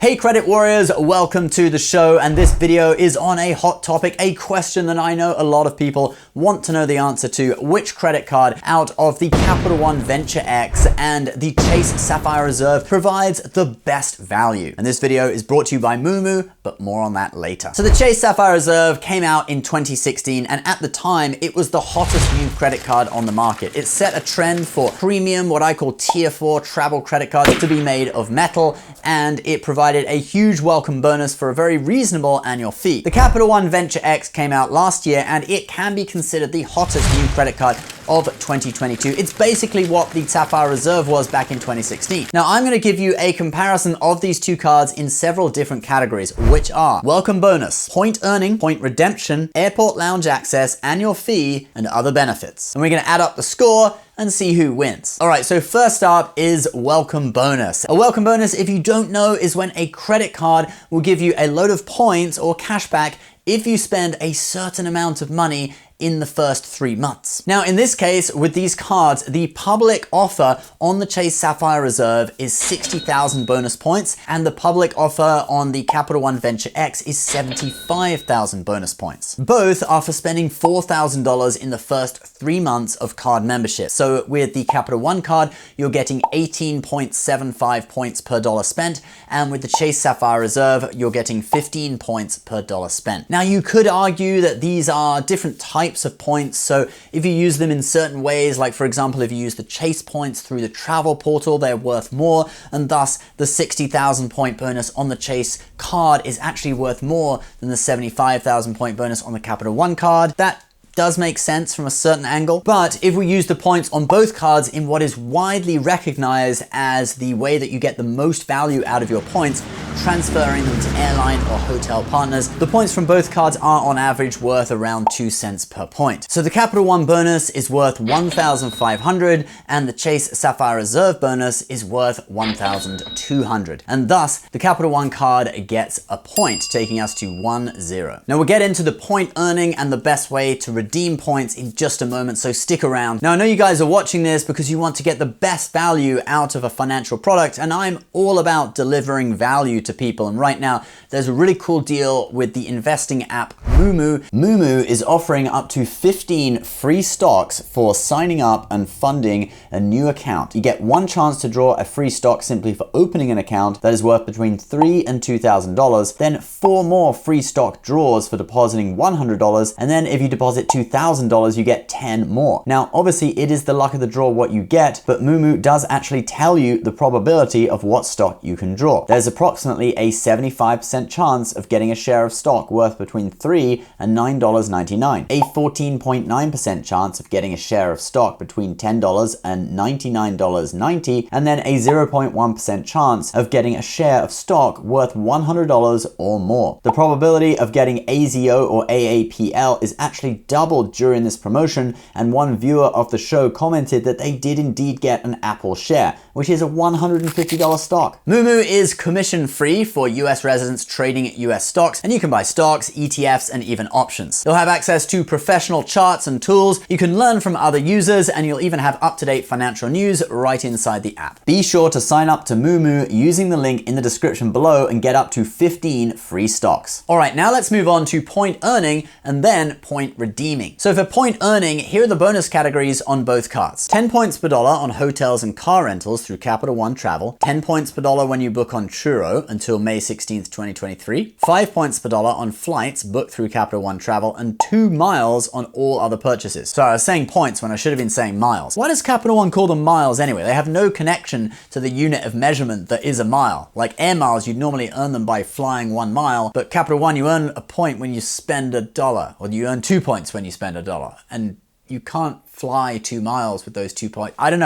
Hey credit warriors, welcome to the show, and this video is on a hot topic, a question that I know a lot of people want to know the answer to. Which credit card out of the Capital One Venture X and the Chase Sapphire Reserve provides the best value? And this video is brought to you by Moomoo, but more on that later. So the Chase Sapphire Reserve came out in 2016, and at the time it was the hottest new credit card on the market. It set a trend for premium, what I call tier 4 travel credit cards to be made of metal, and it provided a huge welcome bonus for a very reasonable annual fee. The Capital One Venture X came out last year, and it can be considered the hottest new credit card of 2022. It's basically what the Sapphire Reserve was back in 2016. Now, I'm going to give you a comparison of these two cards in several different categories, which are welcome bonus, point earning, point redemption, airport lounge access, annual fee, and other benefits. And we're going to add up the score and see who wins. All right, so first up is welcome bonus. A welcome bonus, if you don't know, is when a credit card will give you a load of points or cashback if you spend a certain amount of money in the first 3 months. Now, in this case, with these cards, the public offer on the Chase Sapphire Reserve is 60,000 bonus points, and the public offer on the Capital One Venture X is 75,000 bonus points. Both are for spending $4,000 in the first 3 months of card membership. So with the Capital One card, you're getting 18.75 points per dollar spent, and with the Chase Sapphire Reserve, you're getting 15 points per dollar spent. Now, you could argue that these are different types of points. So if you use them in certain ways, like for example, if you use the Chase points through the travel portal, they're worth more, and thus the 60,000 point bonus on the Chase card is actually worth more than the 75,000 point bonus on the Capital One card. That does make sense from a certain angle. But if we use the points on both cards in what is widely recognized as the way that you get the most value out of your points, transferring them to airline or hotel partners, the points from both cards are on average worth around 2 cents per point. So the Capital One bonus is worth 1,500 and the Chase Sapphire Reserve bonus is worth 1,200. And thus the Capital One card gets a point, taking us to 1-0. Now we'll get into the point earning and the best way to redeem points in just a moment, so stick around. Now I know you guys are watching this because you want to get the best value out of a financial product, and I'm all about delivering value to people. And right now there's a really cool deal with the investing app Moomoo. Moomoo is offering up to 15 free stocks for signing up and funding a new account. You get one chance to draw a free stock simply for opening an account that is worth between $3,000 and $2,000, then 4 more free stock draws for depositing $100, and then if you deposit $2,000 you get 10 more. Now obviously it is the luck of the draw what you get, but Moomoo does actually tell you the probability of what stock you can draw. There's approximately a 75% chance of getting a share of stock worth between $3 and $9.99, a 14.9% chance of getting a share of stock between $10 and $99.90, and then a 0.1% chance of getting a share of stock worth $100 or more. The probability of getting AZO or AAPL is actually doubled during this promotion, and one viewer of the show commented that they did indeed get an Apple share, which is a $150 stock. Moomoo is commission free for US residents trading US stocks, and you can buy stocks, ETFs, and even options. You'll have access to professional charts and tools. You can learn from other users, and you'll even have up-to-date financial news right inside the app. Be sure to sign up to Moomoo using the link in the description below and get up to 15 free stocks. All right, now let's move on to point earning and then point redeeming. So for point earning, here are the bonus categories on both cards. 10 points per dollar on hotels and car rentals through Capital One Travel, 10 points per dollar when you book on Churro until May 16th, 2023, 5 points per dollar on flights booked through Capital One Travel, and 2 miles on all other purchases. So I was saying points when I should have been saying miles. Why does Capital One call them miles anyway? They have no connection to the unit of measurement that is a mile. Like air miles, you'd normally earn them by flying 1 mile, but Capital One, you earn a point when you spend $1, or you earn 2 points when you spend $1, and you can't fly 2 miles with those 2 points. I don't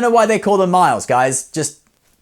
know why they call them miles, guys.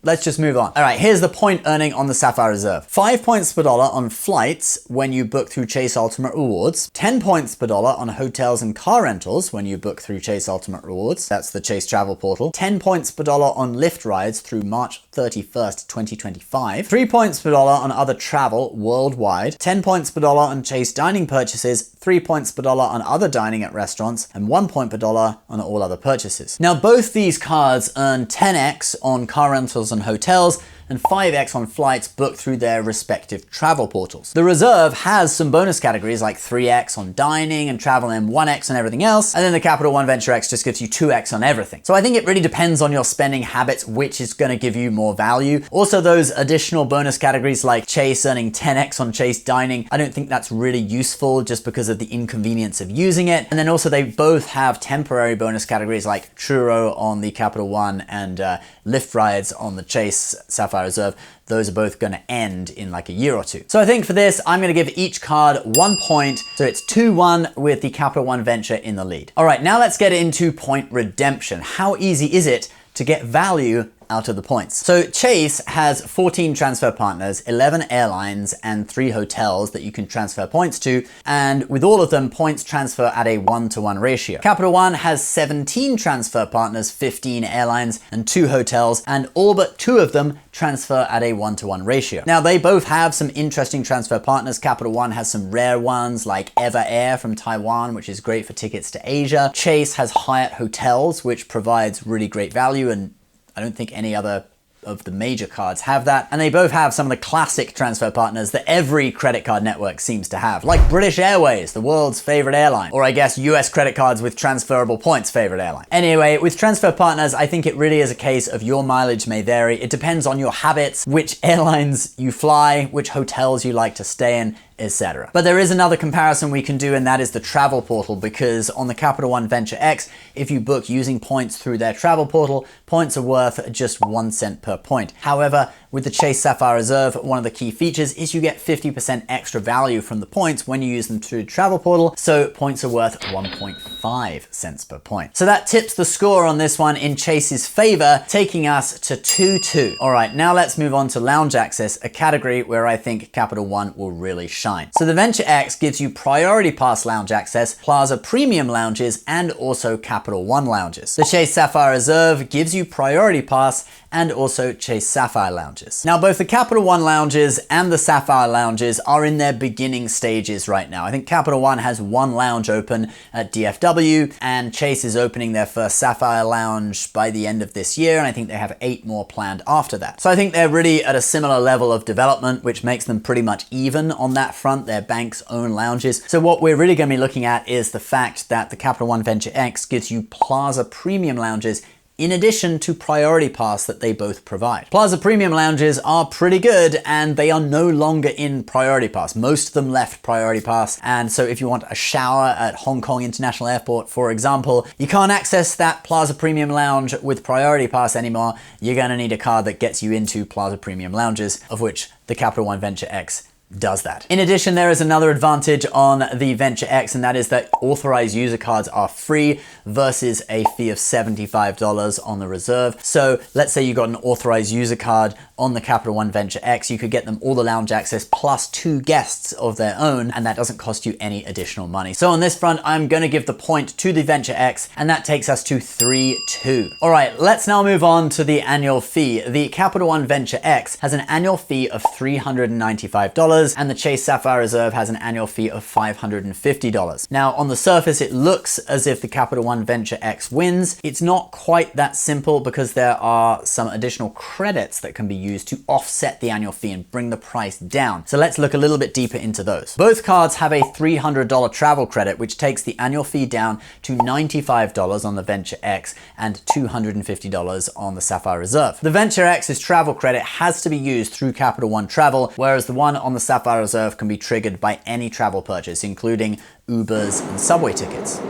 Let's just move on. All right, here's the point earning on the Sapphire Reserve. 5 points per dollar on flights when you book through Chase Ultimate Rewards. 10 points per dollar on hotels and car rentals when you book through Chase Ultimate Rewards. That's the Chase Travel Portal. 10 points per dollar on Lyft rides through March 31st, 2025. 3 points per dollar on other travel worldwide. 10 points per dollar on Chase dining purchases. 3 points per dollar on other dining at restaurants. And 1 point per dollar on all other purchases. Now, both these cards earn 10x on car rentals and hotels, and 5x on flights booked through their respective travel portals. The Reserve has some bonus categories like 3x on dining and travel and 1x on everything else, and then the Capital One Venture X just gives you 2x on everything. So I think it really depends on your spending habits which is going to give you more value. Also, those additional bonus categories like Chase earning 10x on Chase dining, I don't think that's really useful just because of the inconvenience of using it. And then also they both have temporary bonus categories like Churro on the Capital One and Lyft rides on the Chase Sapphire Reserve. Those are both going to end in like a year or two. So I think for this, I'm going to give each card 1 point. So it's 2-1 with the Capital One Venture in the lead. All right, now let's get into point redemption. How easy is it to get value out of the points? So Chase has 14 transfer partners, 11 airlines, and 3 hotels that you can transfer points to. And with all of them, points transfer at a 1-to-1 ratio. Capital One has 17 transfer partners, 15 airlines, and 2 hotels, and all but 2 of them transfer at a 1-to-1 ratio. Now, they both have some interesting transfer partners. Capital One has some rare ones like Ever Air from Taiwan, which is great for tickets to Asia. Chase has Hyatt Hotels, which provides really great value, and I don't think any other of the major cards have that. And they both have some of the classic transfer partners that every credit card network seems to have, like British Airways, the world's favorite airline, or I guess US credit cards with transferable points favorite airline. Anyway, with transfer partners, I think it really is a case of your mileage may vary. It depends on your habits, which airlines you fly, which hotels you like to stay in, etc. But there is another comparison we can do, and that is the travel portal, because on the Capital One Venture X, if you book using points through their travel portal, points are worth just 1 cent per point. However, with the Chase Sapphire Reserve, one of the key features is you get 50% extra value from the points when you use them through the travel portal, so points are worth 1.5 cents per point. So that tips the score on this one in Chase's favor, taking us to 2-2. All right, now let's move on to lounge access, a category where I think Capital One will really shine. So the Venture X gives you Priority Pass lounge access, Plaza Premium lounges, and also Capital One lounges. The Chase Sapphire Reserve gives you Priority Pass and also Chase Sapphire lounges. Now, both the Capital One lounges and the Sapphire lounges are in their beginning stages right now. I think Capital One has 1 lounge open at DFW, and Chase is opening their first Sapphire lounge by the end of this year, and I think they have 8 more planned after that. So I think they're really at a similar level of development, which makes them pretty much even on that front. They're bank's own lounges. So what we're really going to be looking at is the fact that the Capital One Venture X gives you Plaza Premium lounges in addition to Priority Pass that they both provide. Plaza Premium lounges are pretty good, and they are no longer in Priority Pass. Most of them left Priority Pass, and so if you want a shower at Hong Kong International Airport, for example, you can't access that Plaza Premium lounge with Priority Pass anymore. You're gonna need a card that gets you into Plaza Premium lounges, of which the Capital One Venture X does that. In addition, there is another advantage on the Venture X, and that is that authorized user cards are free versus a fee of $75 on the Reserve. So let's say you got an authorized user card on the Capital One Venture X, you could get them all the lounge access plus 2 guests of their own, and that doesn't cost you any additional money. So on this front, I'm going to give the point to the Venture X, and that takes us to 3-2. All right, let's now move on to the annual fee. The Capital One Venture X has an annual fee of $395, and the Chase Sapphire Reserve has an annual fee of $550. Now, on the surface, it looks as if the Capital One Venture X wins. It's not quite that simple because there are some additional credits that can be used to offset the annual fee and bring the price down. So let's look a little bit deeper into those. Both cards have a $300 travel credit, which takes the annual fee down to $95 on the Venture X and $250 on the Sapphire Reserve. The Venture X's travel credit has to be used through Capital One Travel, whereas the one on the Sapphire Reserve can be triggered by any travel purchase, including Ubers and subway tickets.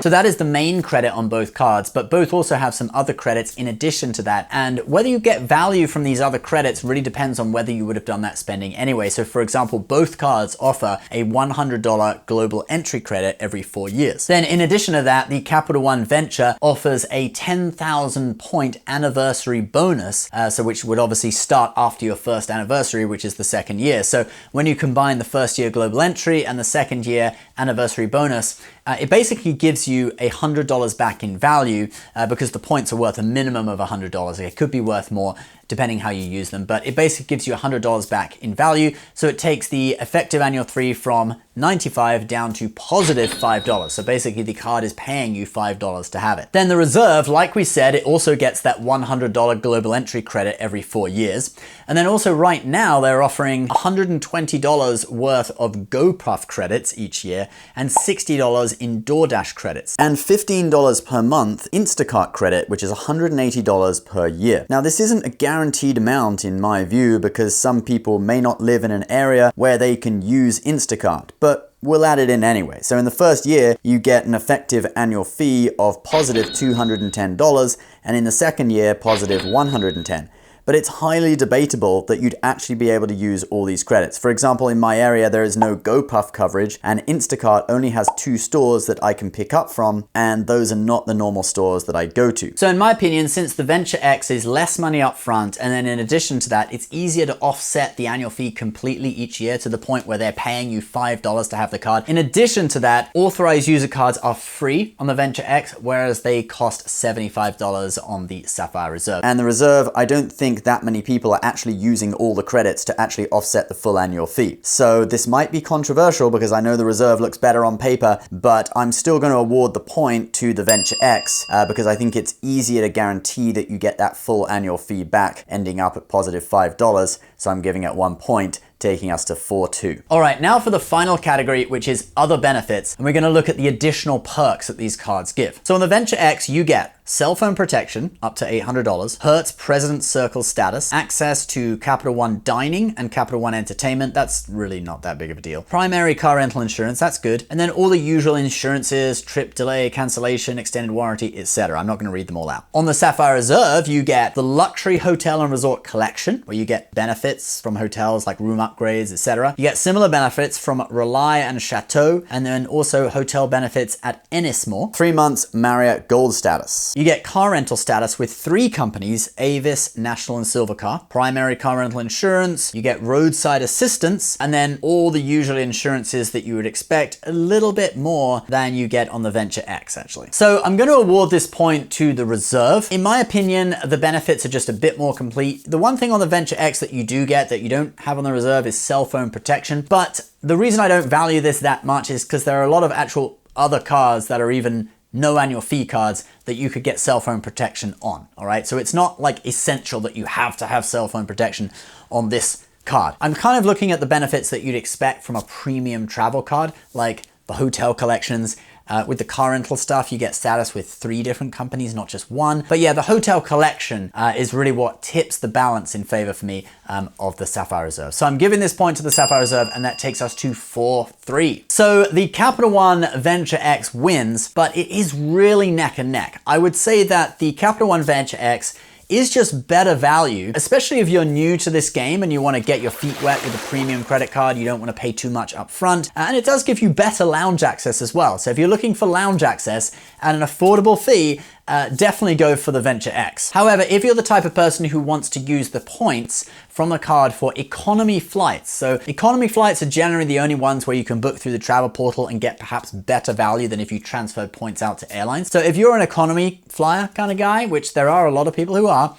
So that is the main credit on both cards, but both also have some other credits in addition to that. And whether you get value from these other credits really depends on whether you would have done that spending anyway. So for example, both cards offer a $100 global entry credit every 4 years. Then in addition to that, the Capital One Venture offers a 10,000 point anniversary bonus, so which would obviously start after your first anniversary, which is the 2nd year. So when you combine the 1st year global entry and the 2nd year anniversary bonus, it basically gives you $100 back in value because the points are worth a minimum of $100. It could be worth more. depending how you use them, but it basically gives you $100 back in value. So it takes the effective annual fee from 95 down to positive $5. So basically the card is paying you $5 to have it. Then the reserve, like we said, it also gets that $100 global entry credit every 4 years. And then also right now they're offering $120 worth of GoPuff credits each year and $60 in DoorDash credits and $15 per month Instacart credit, which is $180 per year. Now this isn't a guaranteed amount in my view because some people may not live in an area where they can use Instacart, but we'll add it in anyway. So in the first year, you get an effective annual fee of positive $210, and in the second year, positive $110. But it's highly debatable that you'd actually be able to use all these credits. For example, in my area, there is no GoPuff coverage, and Instacart only has 2 stores that I can pick up from, and those are not the normal stores that I go to. So in my opinion, since the Venture X is less money up front, and then in addition to that, it's easier to offset the annual fee completely each year to the point where they're paying you $5 to have the card. In addition to that, authorized user cards are free on the Venture X, whereas they cost $75 on the Sapphire Reserve. And the Reserve, I don't think that many people are actually using all the credits to actually offset the full annual fee. So this might be controversial because I know the Reserve looks better on paper, but I'm still going to award the point to the Venture X because I think it's easier to guarantee that you get that full annual fee back, ending up at positive $5. So I'm giving it 1 point, taking us to 4-2. All right, now for the final category, which is other benefits, and we're gonna look at the additional perks that these cards give. So on the Venture X, you get cell phone protection, up to $800, Hertz President Circle status, access to Capital One dining and Capital One entertainment, that's really not that big of a deal. Primary car rental insurance, that's good. And then all the usual insurances, trip delay, cancellation, extended warranty, etc. I'm not gonna read them all out. On the Sapphire Reserve, you get the Luxury Hotel and Resort Collection, where you get benefits from hotels like room upgrades, etc. You get similar benefits from Rely and Chateau, and then also hotel benefits at Ennismore. 3 months Marriott Gold status. You get car rental status with 3 companies, Avis, National and Silvercar, primary car rental insurance, you get roadside assistance, and then all the usual insurances that you would expect, a little bit more than you get on the Venture X actually. So I'm going to award this point to the Reserve. In my opinion, the benefits are just a bit more complete. The one thing on the Venture X that you do get that you don't have on the Reserve is cell phone protection, but the reason I don't value this that much is because there are a lot of actual other cards that are even no annual fee cards that you could get cell phone protection on, all right? So it's not like essential that you have to have cell phone protection on this card. I'm kind of looking at the benefits that you'd expect from a premium travel card, like the hotel collections. With the car rental stuff, you get status with 3 different companies, not just 1. But yeah, the hotel collection is really what tips the balance in favor for me of the Sapphire Reserve. So I'm giving this point to the Sapphire Reserve, and that takes us to 4-3. So the Capital One Venture X wins, but it is really neck and neck. I would say that the Capital One Venture X is just better value, especially if you're new to this game and you want to get your feet wet with a premium credit card. You don't want to pay too much up front, and it does give you better lounge access as well. So if you're looking for lounge access at an affordable fee, definitely go for the Venture X. However, if you're the type of person who wants to use the points from the card for economy flights, so economy flights are generally the only ones where you can book through the travel portal and get perhaps better value than if you transferred points out to airlines. So if you're an economy flyer kind of guy, which there are a lot of people who are,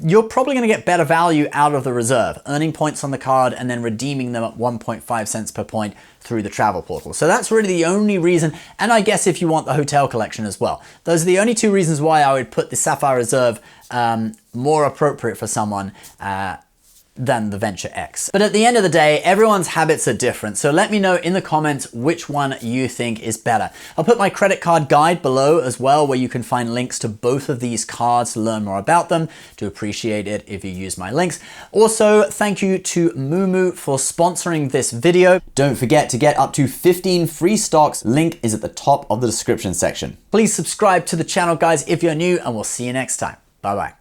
you're probably going to get better value out of the Reserve, earning points on the card and then redeeming them at 1.5 cents per point through the travel portal. So that's really the only reason, and I guess if you want the hotel collection as well. Those are the only 2 reasons why I would put the Sapphire Reserve more appropriate for someone than the Venture X. But at the end of the day, everyone's habits are different. So let me know in the comments which one you think is better. I'll put my credit card guide below as well, where you can find links to both of these cards to learn more about them. Do appreciate it if you use my links. Also, thank you to Mumu for sponsoring this video. Don't forget to get up to 15 free stocks. Link is at the top of the description section. Please subscribe to the channel, guys, if you're new, and we'll see you next time. Bye-bye.